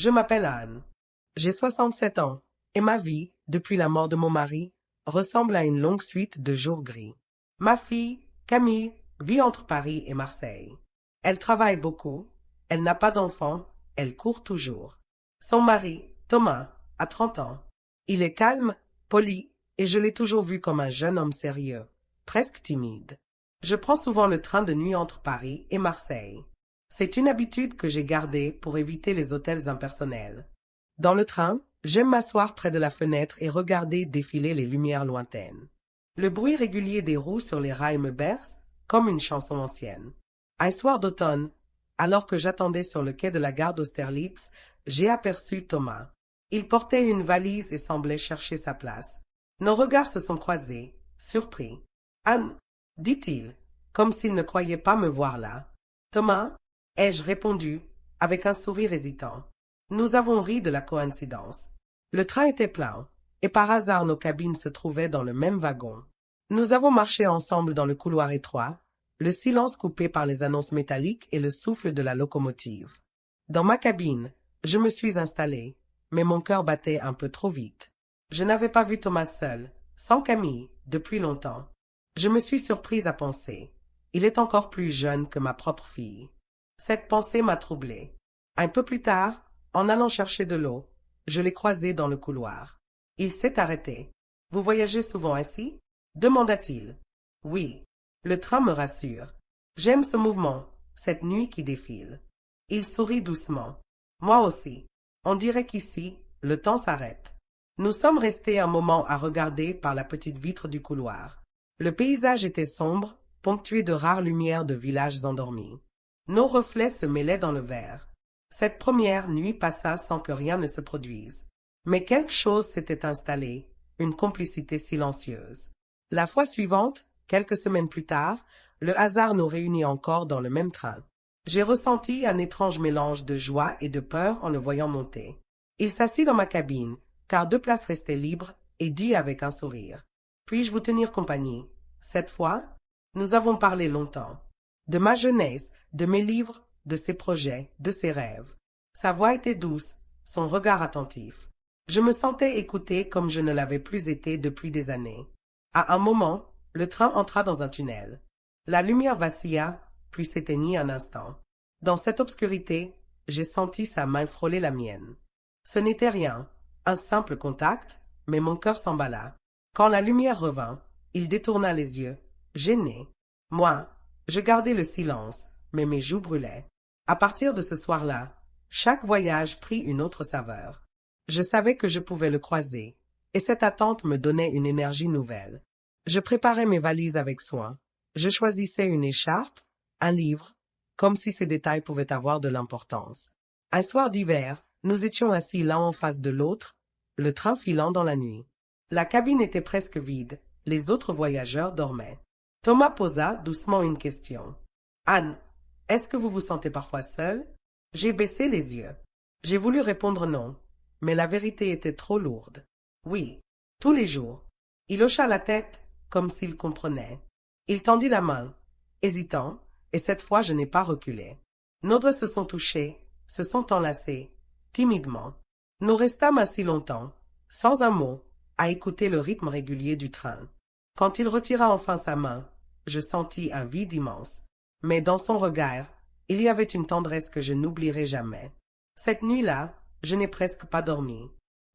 Je m'appelle Anne. J'ai 67 ans, et ma vie, depuis la mort de mon mari, ressemble à une longue suite de jours gris. Ma fille, Camille, vit entre Paris et Marseille. Elle travaille beaucoup, elle n'a pas d'enfants, elle court toujours. Son mari, Thomas, a 30 ans. Il est calme, poli, et je l'ai toujours vu comme un jeune homme sérieux, presque timide. Je prends souvent le train de nuit entre Paris et Marseille. C'est une habitude que j'ai gardée pour éviter les hôtels impersonnels. Dans le train, j'aime m'asseoir près de la fenêtre et regarder défiler les lumières lointaines. Le bruit régulier des roues sur les rails me berce, comme une chanson ancienne. Un soir d'automne, alors que j'attendais sur le quai de la gare d'Austerlitz, j'ai aperçu Thomas. Il portait une valise et semblait chercher sa place. Nos regards se sont croisés, surpris. « Anne, dit-il, comme s'il ne croyait pas me voir là. « Thomas, ai-je répondu, avec un sourire hésitant. Nous avons ri de la coïncidence. Le train était plein, et par hasard nos cabines se trouvaient dans le même wagon. Nous avons marché ensemble dans le couloir étroit, le silence coupé par les annonces métalliques et le souffle de la locomotive. Dans ma cabine, je me suis installé, mais mon cœur battait un peu trop vite. Je n'avais pas vu Thomas seul, sans Camille, depuis longtemps. Je me suis surprise à penser. Il est encore plus jeune que ma propre fille. Cette pensée m'a troublée. Un peu plus tard, en allant chercher de l'eau, je l'ai croisé dans le couloir. Il s'est arrêté. « Vous voyagez souvent ainsi ?» demanda-t-il. « Oui. » Le train me rassure. J'aime ce mouvement, cette nuit qui défile. Il sourit doucement. Moi aussi. On dirait qu'ici, le temps s'arrête. Nous sommes restés un moment à regarder par la petite vitre du couloir. Le paysage était sombre, ponctué de rares lumières de villages endormis. Nos reflets se mêlaient dans le verre. Cette première nuit passa sans que rien ne se produise. Mais quelque chose s'était installé, une complicité silencieuse. La fois suivante, quelques semaines plus tard, le hasard nous réunit encore dans le même train. J'ai ressenti un étrange mélange de joie et de peur en le voyant monter. Il s'assit dans ma cabine, car 2 places restaient libres, et dit avec un sourire. « Puis-je vous tenir compagnie? Cette fois, nous avons parlé longtemps. De ma jeunesse, de mes livres, de ses projets, de ses rêves. » Sa voix était douce, son regard attentif. Je me sentais écoutée comme je ne l'avais plus été depuis des années. À un moment, le train entra dans un tunnel. La lumière vacilla, puis s'éteignit un instant. Dans cette obscurité, j'ai senti sa main frôler la mienne. Ce n'était rien, un simple contact, mais mon cœur s'emballa. Quand la lumière revint, il détourna les yeux, gêné. Moi, je gardais le silence, mais mes joues brûlaient. À partir de ce soir-là, chaque voyage prit une autre saveur. Je savais que je pouvais le croiser, et cette attente me donnait une énergie nouvelle. Je préparais mes valises avec soin. Je choisissais une écharpe, un livre, comme si ces détails pouvaient avoir de l'importance. Un soir d'hiver, nous étions assis l'un en face de l'autre, le train filant dans la nuit. La cabine était presque vide, les autres voyageurs dormaient. Thomas posa doucement une question. « Anne, est-ce que vous vous sentez parfois seule ?» J'ai baissé les yeux. J'ai voulu répondre non, mais la vérité était trop lourde. « Oui, tous les jours. » Il hocha la tête, comme s'il comprenait. Il tendit la main, hésitant, et cette fois je n'ai pas reculé. Nos doigts se sont touchés, se sont enlacés, timidement. Nous restâmes assis longtemps, sans un mot, à écouter le rythme régulier du train. Quand il retira enfin sa main, je sentis un vide immense. Mais dans son regard, il y avait une tendresse que je n'oublierai jamais. Cette nuit-là, je n'ai presque pas dormi.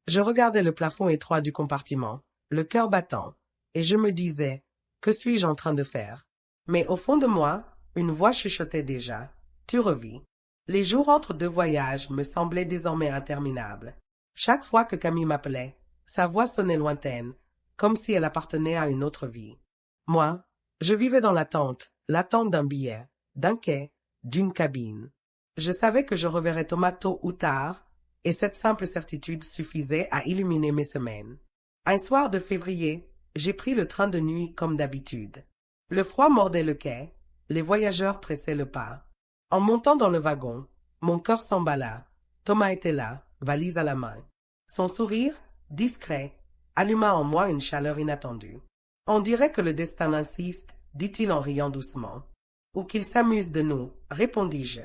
Je regardais le plafond étroit du compartiment, le cœur battant, et je me disais, que suis-je en train de faire? Mais au fond de moi, une voix chuchotait déjà, tu revis. Les jours entre 2 voyages me semblaient désormais interminables. Chaque fois que Camille m'appelait, sa voix sonnait lointaine, comme si elle appartenait à une autre vie. Moi, je vivais dans l'attente d'un billet, d'un quai, d'une cabine. Je savais que je reverrais Thomas tôt ou tard, et cette simple certitude suffisait à illuminer mes semaines. Un soir de février, j'ai pris le train de nuit comme d'habitude. Le froid mordait le quai, les voyageurs pressaient le pas. En montant dans le wagon, mon cœur s'emballa. Thomas était là, valise à la main. Son sourire, discret, alluma en moi une chaleur inattendue. On dirait que le destin insiste, dit-il en riant doucement. Ou qu'il s'amuse de nous, répondis-je.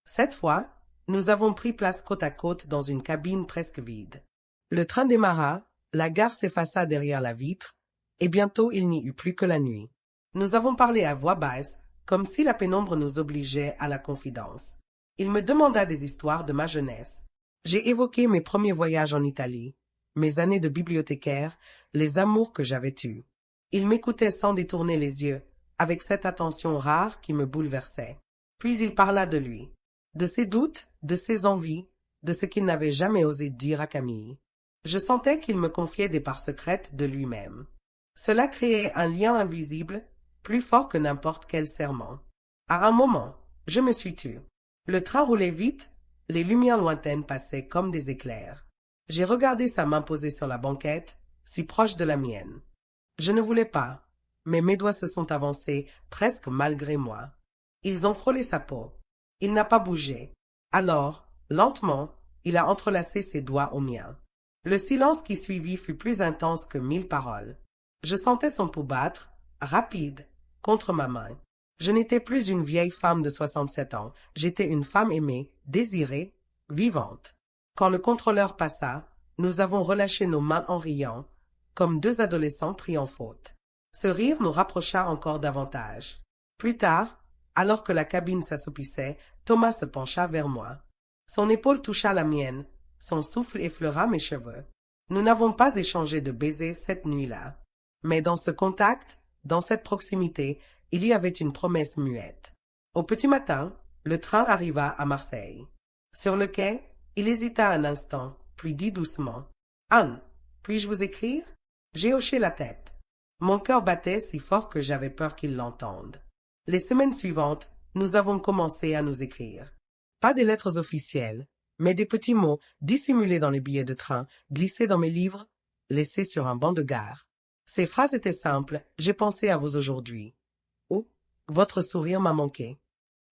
Cette fois, Nous avons pris place côte à côte dans une cabine presque vide. Le train démarra, la gare s'effaça derrière la vitre, et bientôt il n'y eut plus que la nuit. Nous avons parlé à voix basse, comme si la pénombre nous obligeait à la confidence. Il me demanda des histoires de ma jeunesse. J'ai évoqué mes premiers voyages en Italie, mes années de bibliothécaire, les amours que j'avais eus. Il m'écoutait sans détourner les yeux, avec cette attention rare qui me bouleversait. Puis il parla de lui, de ses doutes, de ses envies, de ce qu'il n'avait jamais osé dire à Camille. Je sentais qu'il me confiait des parts secrètes de lui-même. Cela créait un lien invisible, plus fort que n'importe quel serment. À un moment, je me suis tue. Le train roulait vite, les lumières lointaines passaient comme des éclairs. J'ai regardé sa main posée sur la banquette, si proche de la mienne. Je ne voulais pas, mais mes doigts se sont avancés, presque malgré moi. Ils ont frôlé sa peau. Il n'a pas bougé. Alors, lentement, il a entrelacé ses doigts aux miens. Le silence qui suivit fut plus intense que 1000 paroles. Je sentais son pouls battre, rapide, contre ma main. Je n'étais plus une vieille femme de 67 ans, j'étais une femme aimée, désirée, vivante. Quand le contrôleur passa, nous avons relâché nos mains en riant, comme deux adolescents pris en faute. Ce rire nous rapprocha encore davantage. Plus tard, alors que la cabine s'assoupissait, Thomas se pencha vers moi. Son épaule toucha la mienne, son souffle effleura mes cheveux. Nous n'avons pas échangé de baisers cette nuit-là. Mais dans ce contact, dans cette proximité, il y avait une promesse muette. Au petit matin, le train arriva à Marseille. Sur le quai, il hésita un instant, puis dit doucement « Anne, puis-je vous écrire ?» J'ai hoché la tête. Mon cœur battait si fort que j'avais peur qu'il l'entende. Les semaines suivantes, nous avons commencé à nous écrire. Pas des lettres officielles, mais des petits mots dissimulés dans les billets de train, glissés dans mes livres, laissés sur un banc de gare. Ces phrases étaient simples, j'ai pensé à vous aujourd'hui. Ou, votre sourire m'a manqué.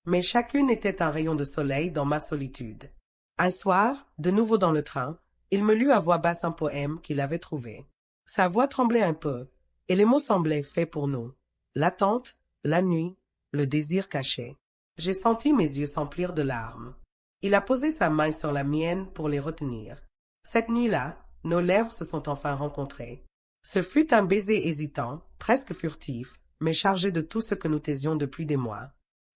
Mais chacune était un rayon de soleil dans ma solitude. Un soir, de nouveau dans le train, il me lut à voix basse un poème qu'il avait trouvé. Sa voix tremblait un peu, et les mots semblaient faits pour nous. L'attente, la nuit, le désir caché. J'ai senti mes yeux s'emplir de larmes. Il a posé sa main sur la mienne pour les retenir. Cette nuit-là, nos lèvres se sont enfin rencontrées. Ce fut un baiser hésitant, presque furtif, mais chargé de tout ce que nous taisions depuis des mois.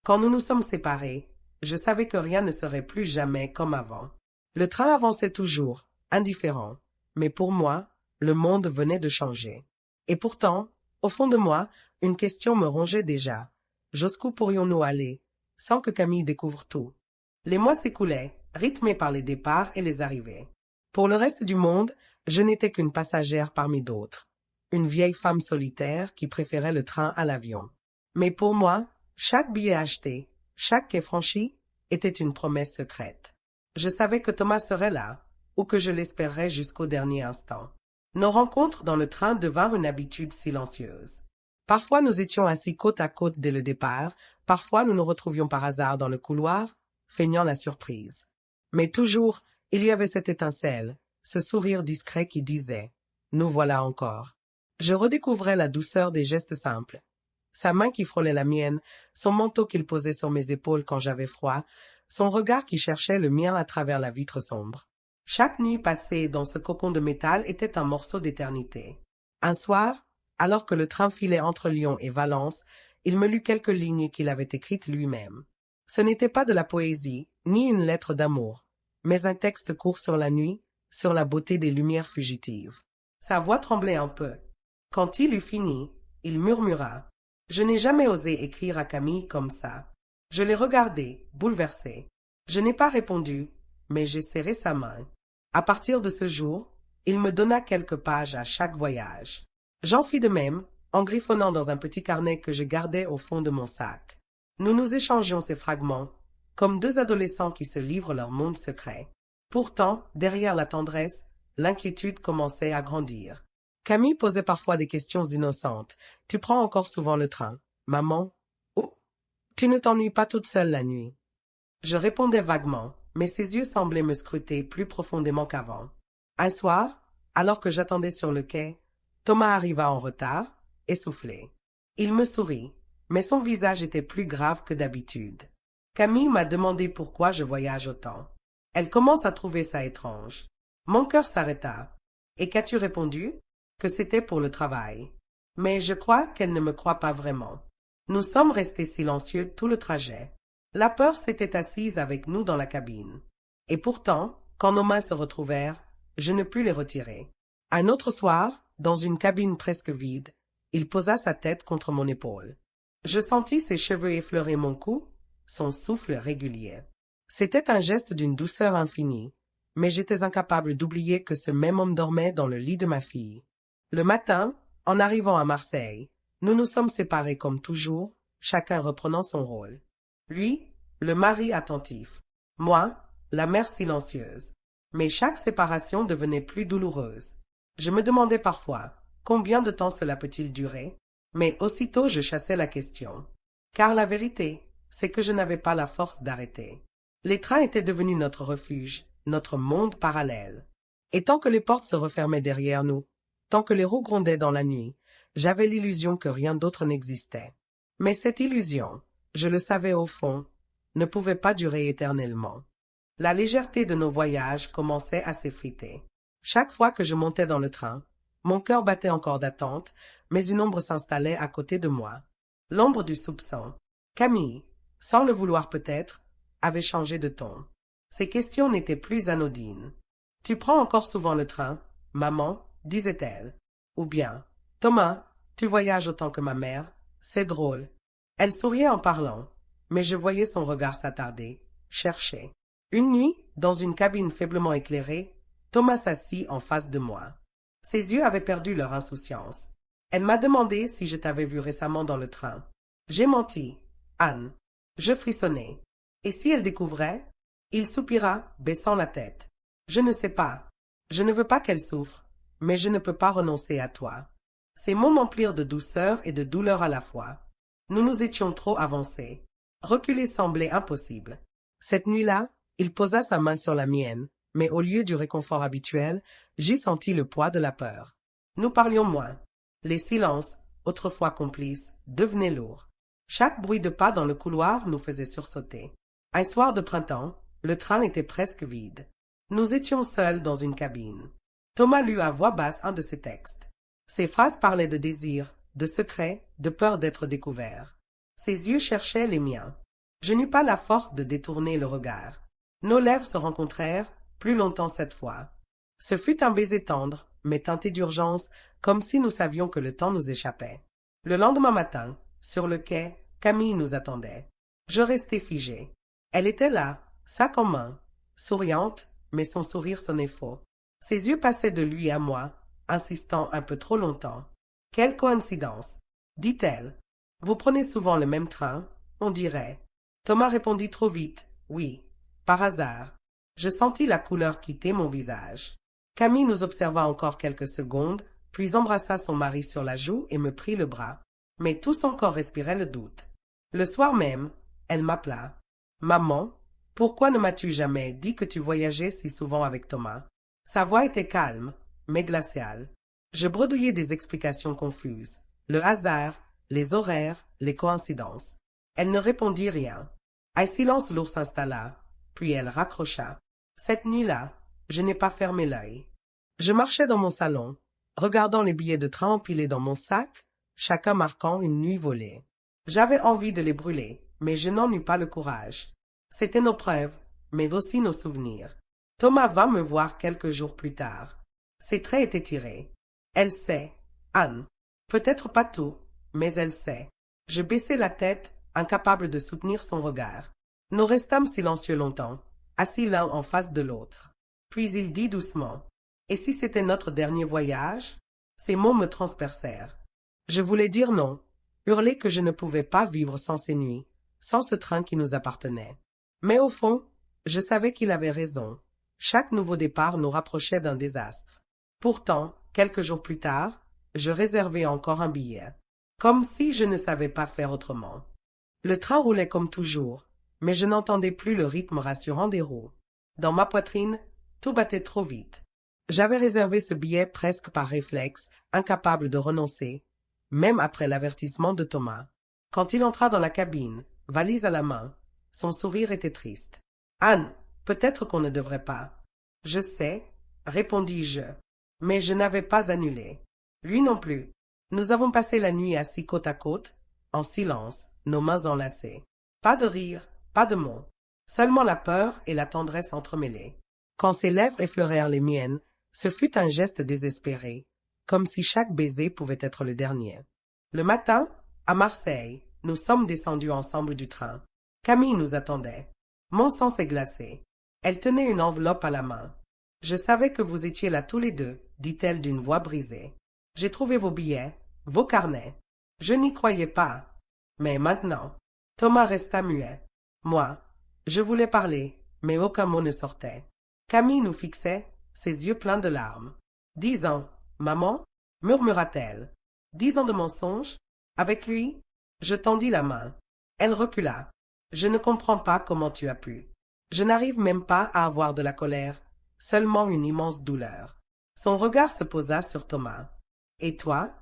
Quand nous nous sommes séparés, je savais que rien ne serait plus jamais comme avant. Le train avançait toujours, indifférent, mais pour moi, le monde venait de changer. Et pourtant, au fond de moi, une question me rongeait déjà. Jusqu'où pourrions-nous aller, sans que Camille découvre tout? Les mois s'écoulaient, rythmés par les départs et les arrivées. Pour le reste du monde, je n'étais qu'une passagère parmi d'autres. Une vieille femme solitaire qui préférait le train à l'avion. Mais pour moi, chaque billet acheté, chaque quai franchi, était une promesse secrète. Je savais que Thomas serait là, ou que je l'espérerais jusqu'au dernier instant. Nos rencontres dans le train devinrent une habitude silencieuse. Parfois nous étions assis côte à côte dès le départ, parfois nous nous retrouvions par hasard dans le couloir, feignant la surprise. Mais toujours, il y avait cette étincelle, ce sourire discret qui disait « Nous voilà encore ». Je redécouvrais la douceur des gestes simples. Sa main qui frôlait la mienne, son manteau qu'il posait sur mes épaules quand j'avais froid, son regard qui cherchait le mien à travers la vitre sombre. Chaque nuit passée dans ce cocon de métal était un morceau d'éternité. Un soir, alors que le train filait entre Lyon et Valence, il me lut quelques lignes qu'il avait écrites lui-même. Ce n'était pas de la poésie, ni une lettre d'amour, mais un texte court sur la nuit, sur la beauté des lumières fugitives. Sa voix tremblait un peu. Quand il eut fini, il murmura « Je n'ai jamais osé écrire à Camille comme ça. » Je l'ai regardé, bouleversé. Je n'ai pas répondu, mais j'ai serré sa main. À partir de ce jour, il me donna quelques pages à chaque voyage. J'en fis de même, en griffonnant dans un petit carnet que je gardais au fond de mon sac. Nous nous échangions ces fragments, comme deux adolescents qui se livrent leur monde secret. Pourtant, derrière la tendresse, l'inquiétude commençait à grandir. Camille posait parfois des questions innocentes. « Tu prends encore souvent le train, maman? Oh, tu ne t'ennuies pas toute seule la nuit ?» Je répondais vaguement, mais ses yeux semblaient me scruter plus profondément qu'avant. Un soir, alors que j'attendais sur le quai, Thomas arriva en retard, essoufflé. Il me sourit, mais son visage était plus grave que d'habitude. Camille m'a demandé pourquoi je voyage autant. Elle commence à trouver ça étrange. Mon cœur s'arrêta. Et qu'as-tu répondu? Que c'était pour le travail. Mais je crois qu'elle ne me croit pas vraiment. Nous sommes restés silencieux tout le trajet. La peur s'était assise avec nous dans la cabine. Et pourtant, quand nos mains se retrouvèrent, je ne pus les retirer. Un autre soir, dans une cabine presque vide, il posa sa tête contre mon épaule. Je sentis ses cheveux effleurer mon cou, son souffle régulier. C'était un geste d'une douceur infinie, mais j'étais incapable d'oublier que ce même homme dormait dans le lit de ma fille. Le matin, en arrivant à Marseille, nous nous sommes séparés comme toujours, chacun reprenant son rôle. Lui, le mari attentif. Moi, la mère silencieuse. Mais chaque séparation devenait plus douloureuse. Je me demandais parfois, combien de temps cela peut-il durer? Mais aussitôt je chassais la question. Car la vérité, c'est que je n'avais pas la force d'arrêter. Les trains étaient devenus notre refuge, notre monde parallèle. Et tant que les portes se refermaient derrière nous, tant que les roues grondaient dans la nuit, j'avais l'illusion que rien d'autre n'existait. Mais cette illusion, je le savais au fond, ne pouvait pas durer éternellement. La légèreté de nos voyages commençait à s'effriter. Chaque fois que je montais dans le train, mon cœur battait encore d'attente, mais une ombre s'installait à côté de moi. L'ombre du soupçon. Camille, sans le vouloir peut-être, avait changé de ton. Ses questions n'étaient plus anodines. « Tu prends encore souvent le train, maman ?» disait-elle. Ou bien « Thomas, tu voyages autant que ma mère, c'est drôle. » Elle souriait en parlant, mais je voyais son regard s'attarder, chercher. Une nuit, dans une cabine faiblement éclairée, Thomas s'assit en face de moi. Ses yeux avaient perdu leur insouciance. Elle m'a demandé si je t'avais vu récemment dans le train. J'ai menti, Anne. Je frissonnai. Et si elle découvrait? Il soupira, baissant la tête. Je ne sais pas. Je ne veux pas qu'elle souffre, mais je ne peux pas renoncer à toi. Ces mots m'emplirent de douceur et de douleur à la fois. Nous nous étions trop avancés. Reculer semblait impossible. Cette nuit-là, il posa sa main sur la mienne, mais au lieu du réconfort habituel, j'y sentis le poids de la peur. Nous parlions moins. Les silences, autrefois complices, devenaient lourds. Chaque bruit de pas dans le couloir nous faisait sursauter. Un soir de printemps, le train était presque vide. Nous étions seuls dans une cabine. Thomas lut à voix basse un de ses textes. Ses phrases parlaient de désir, de secret, de peur d'être découvert. Ses yeux cherchaient les miens. Je n'eus pas la force de détourner le regard. Nos lèvres se rencontrèrent, plus longtemps cette fois. Ce fut un baiser tendre, mais teinté d'urgence, comme si nous savions que le temps nous échappait. Le lendemain matin, sur le quai, Camille nous attendait. Je restai figé. Elle était là, sac en main, souriante, mais son sourire sonnait faux. Ses yeux passaient de lui à moi, insistant un peu trop longtemps. Quelle coïncidence, dit-elle. Vous prenez souvent le même train, on dirait. Thomas répondit trop vite, oui, par hasard. Je sentis la couleur quitter mon visage. Camille nous observa encore quelques secondes, puis embrassa son mari sur la joue et me prit le bras. Mais tout son corps respirait le doute. Le soir même, elle m'appela. « Maman, pourquoi ne m'as-tu jamais dit que tu voyageais si souvent avec Thomas ?» Sa voix était calme, mais glaciale. Je bredouillais des explications confuses. Le hasard, les horaires, les coïncidences. Elle ne répondit rien. Un silence lourd s'installa, puis elle raccrocha. Cette nuit-là, je n'ai pas fermé l'œil. Je marchais dans mon salon, regardant les billets de train empilés dans mon sac, chacun marquant une nuit volée. J'avais envie de les brûler, mais je n'en eus pas le courage. C'étaient nos preuves, mais aussi nos souvenirs. Thomas vint me voir quelques jours plus tard. Ses traits étaient tirés. Elle sait, Anne. Peut-être pas tout, mais elle sait. Je baissai la tête, incapable de soutenir son regard. Nous restâmes silencieux longtemps, assis l'un en face de l'autre. Puis il dit doucement, « Et si c'était notre dernier voyage ?» Ces mots me transpercèrent. Je voulais dire non, hurler que je ne pouvais pas vivre sans ces nuits, sans ce train qui nous appartenait. Mais au fond, je savais qu'il avait raison. Chaque nouveau départ nous rapprochait d'un désastre. Pourtant, quelques jours plus tard, je réservais encore un billet, comme si je ne savais pas faire autrement. Le train roulait comme toujours, mais je n'entendais plus le rythme rassurant des roues. Dans ma poitrine, tout battait trop vite. J'avais réservé ce billet presque par réflexe, incapable de renoncer, même après l'avertissement de Thomas. Quand il entra dans la cabine, valise à la main, son sourire était triste. « Anne, Peut-être qu'on ne devrait pas. Je sais, répondis-je. Mais je n'avais pas annulé. Lui non plus. Nous avons passé la nuit assis côte à côte, en silence, nos mains enlacées. Pas de rire, pas de mots. Seulement la peur et la tendresse entremêlées. Quand ses lèvres effleurèrent les miennes, ce fut un geste désespéré, comme si chaque baiser pouvait être le dernier. Le matin, à Marseille, nous sommes descendus ensemble du train. Camille nous attendait. Mon sang s'est glacé. Elle tenait une enveloppe à la main. « Je savais que vous étiez là tous les deux, dit-elle d'une voix brisée. J'ai trouvé vos billets, vos carnets. Je n'y croyais pas. Mais maintenant... » Thomas resta muet. Moi, je voulais parler, mais aucun mot ne sortait. Camille nous fixait, ses yeux pleins de larmes. « 10 ans, maman ?» murmura-t-elle. « 10 ans de mensonges? Avec lui ?» Je tendis la main. Elle recula. « Je ne comprends pas comment tu as pu. Je n'arrive même pas à avoir de la colère, seulement une immense douleur. » Son regard se posa sur Thomas. « Et toi?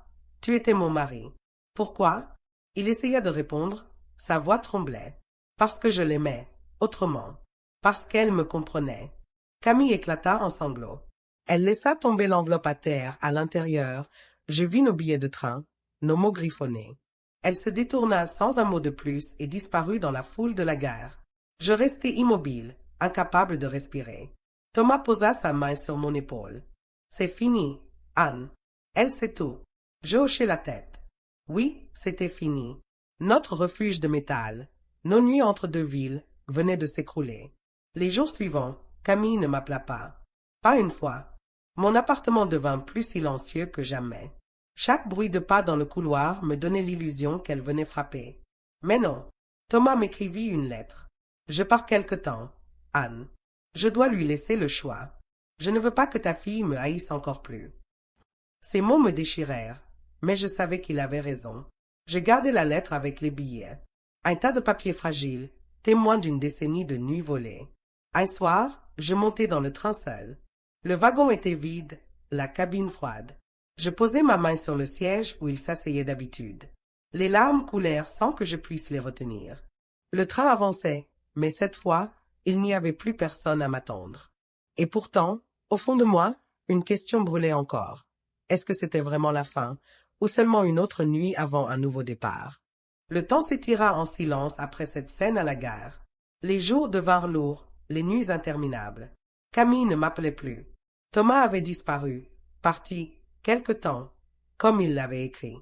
Tu étais mon mari. Pourquoi ?» Il essaya de répondre, sa voix tremblait. « Parce que je l'aimais, autrement. Parce qu'elle me comprenait. » Camille éclata en sanglots. Elle laissa tomber l'enveloppe à terre, à l'intérieur. Je vis nos billets de train, nos mots griffonnés. Elle se détourna sans un mot de plus et disparut dans la foule de la gare. Je restai immobile, incapable de respirer. Thomas posa sa main sur mon épaule. « C'est fini, Anne. » Elle sait tout. Je hochai la tête. Oui, c'était fini. Notre refuge de métal, nos nuits entre deux villes, venaient de s'écrouler. Les jours suivants, Camille ne m'appela pas. Pas une fois. Mon appartement devint plus silencieux que jamais. Chaque bruit de pas dans le couloir me donnait l'illusion qu'elle venait frapper. Mais non. Thomas m'écrivit une lettre. Je pars quelque temps, Anne. Je dois lui laisser le choix. Je ne veux pas que ta fille me haïsse encore plus. Ces mots me déchirèrent, mais je savais qu'il avait raison. Je gardai la lettre avec les billets. Un tas de papiers fragiles, témoin d'une décennie de nuits volées. Un soir, je montai dans le train seul. Le wagon était vide, la cabine froide. Je posai ma main sur le siège où il s'asseyait d'habitude. Les larmes coulèrent sans que je puisse les retenir. Le train avançait, mais cette fois, il n'y avait plus personne à m'attendre. Et pourtant, au fond de moi, une question brûlait encore. Est-ce que c'était vraiment la fin, ou seulement une autre nuit avant un nouveau départ? Le temps s'étira en silence après cette scène à la gare. Les jours devinrent lourds, les nuits interminables. Camille ne m'appelait plus. Thomas avait disparu, parti, quelque temps, comme il l'avait écrit.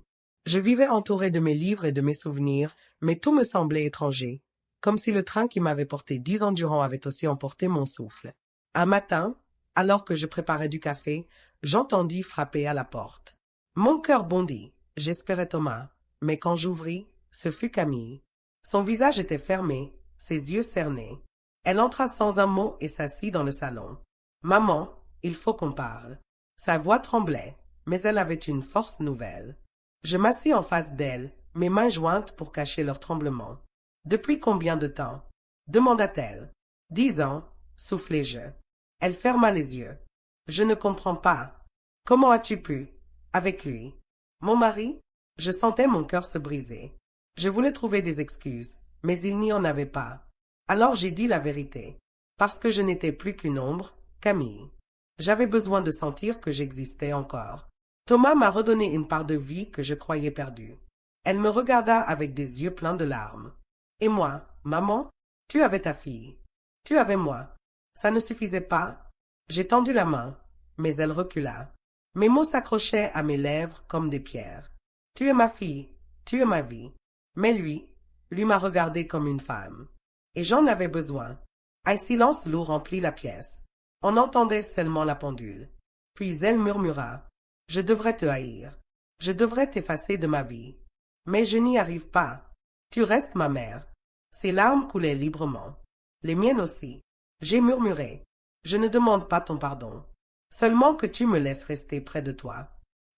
Je vivais entouré de mes livres et de mes souvenirs, mais tout me semblait étranger, comme si le train qui m'avait porté 10 ans durant avait aussi emporté mon souffle. Un matin, alors que je préparais du café, j'entendis frapper à la porte. Mon cœur bondit, j'espérais Thomas, mais quand j'ouvris, ce fut Camille. Son visage était fermé, ses yeux cernés. Elle entra sans un mot et s'assit dans le salon. « Maman, il faut qu'on parle. » Sa voix tremblait, mais elle avait une force nouvelle. Je m'assis en face d'elle, mes mains jointes pour cacher leur tremblement. « Depuis combien de temps ?» demanda-t-elle. « 10 ans, soufflai-je. Elle ferma les yeux. « Je ne comprends pas. Comment as-tu pu? Avec lui. Mon mari? » Je sentais mon cœur se briser. Je voulais trouver des excuses, mais il n'y en avait pas. Alors j'ai dit la vérité. Parce que je n'étais plus qu'une ombre, Camille. J'avais besoin de sentir que j'existais encore. Thomas m'a redonné une part de vie que je croyais perdue. Elle me regarda avec des yeux pleins de larmes. Et moi, maman, tu avais ta fille. Tu avais moi. Ça ne suffisait pas. J'ai tendu la main, mais elle recula. Mes mots s'accrochaient à mes lèvres comme des pierres. Tu es ma fille, tu es ma vie. Mais lui m'a regardée comme une femme. Et j'en avais besoin. Un silence lourd remplit la pièce. On entendait seulement la pendule. Puis elle murmura. Je devrais te haïr. Je devrais t'effacer de ma vie. Mais je n'y arrive pas. Tu restes ma mère. Ses larmes coulaient librement. Les miennes aussi. J'ai murmuré. Je ne demande pas ton pardon. Seulement que tu me laisses rester près de toi.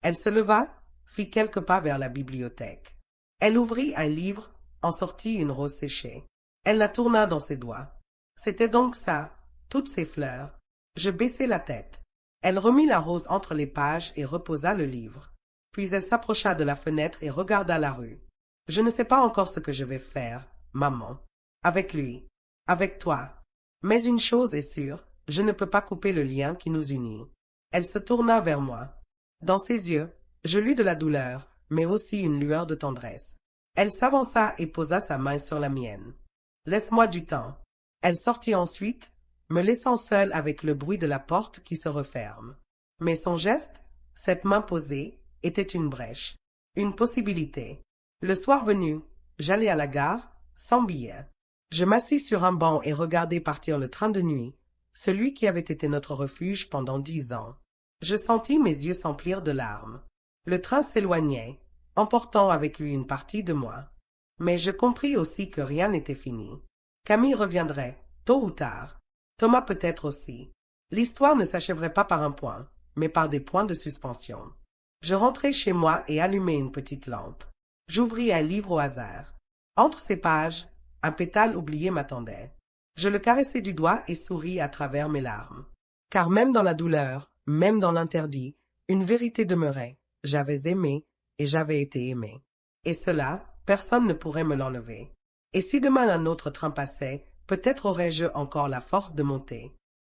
Elle se leva, fit quelques pas vers la bibliothèque. Elle ouvrit un livre, en sortit une rose séchée. Elle la tourna dans ses doigts. C'était donc ça, toutes ces fleurs. Je baissai la tête. Elle remit la rose entre les pages et reposa le livre. Puis elle s'approcha de la fenêtre et regarda la rue. Je ne sais pas encore ce que je vais faire, maman. Avec lui. Avec toi. Mais une chose est sûre, je ne peux pas couper le lien qui nous unit. Elle se tourna vers moi. Dans ses yeux, je lus de la douleur, mais aussi une lueur de tendresse. Elle s'avança et posa sa main sur la mienne. Laisse-moi du temps. Elle sortit ensuite, me laissant seule avec le bruit de la porte qui se referme. Mais son geste, cette main posée, était une brèche, une possibilité. Le soir venu, j'allai à la gare, sans billet. Je m'assis sur un banc et regardai partir le train de nuit, celui qui avait été notre refuge pendant 10 ans. Je sentis mes yeux s'emplir de larmes. Le train s'éloignait, emportant avec lui une partie de moi. Mais je compris aussi que rien n'était fini. Camille reviendrait, tôt ou tard. Thomas peut-être aussi. L'histoire ne s'achèverait pas par un point, mais par des points de suspension. Je rentrai chez moi et allumai une petite lampe. J'ouvris un livre au hasard. Entre ces pages, un pétale oublié m'attendait. Je le caressai du doigt et souris à travers mes larmes. Car même dans la douleur, même dans l'interdit, une vérité demeurait. J'avais aimé et j'avais été aimé. Et cela, personne ne pourrait me l'enlever. Et si demain un autre train passait, peut-être aurais-je encore la force de monter.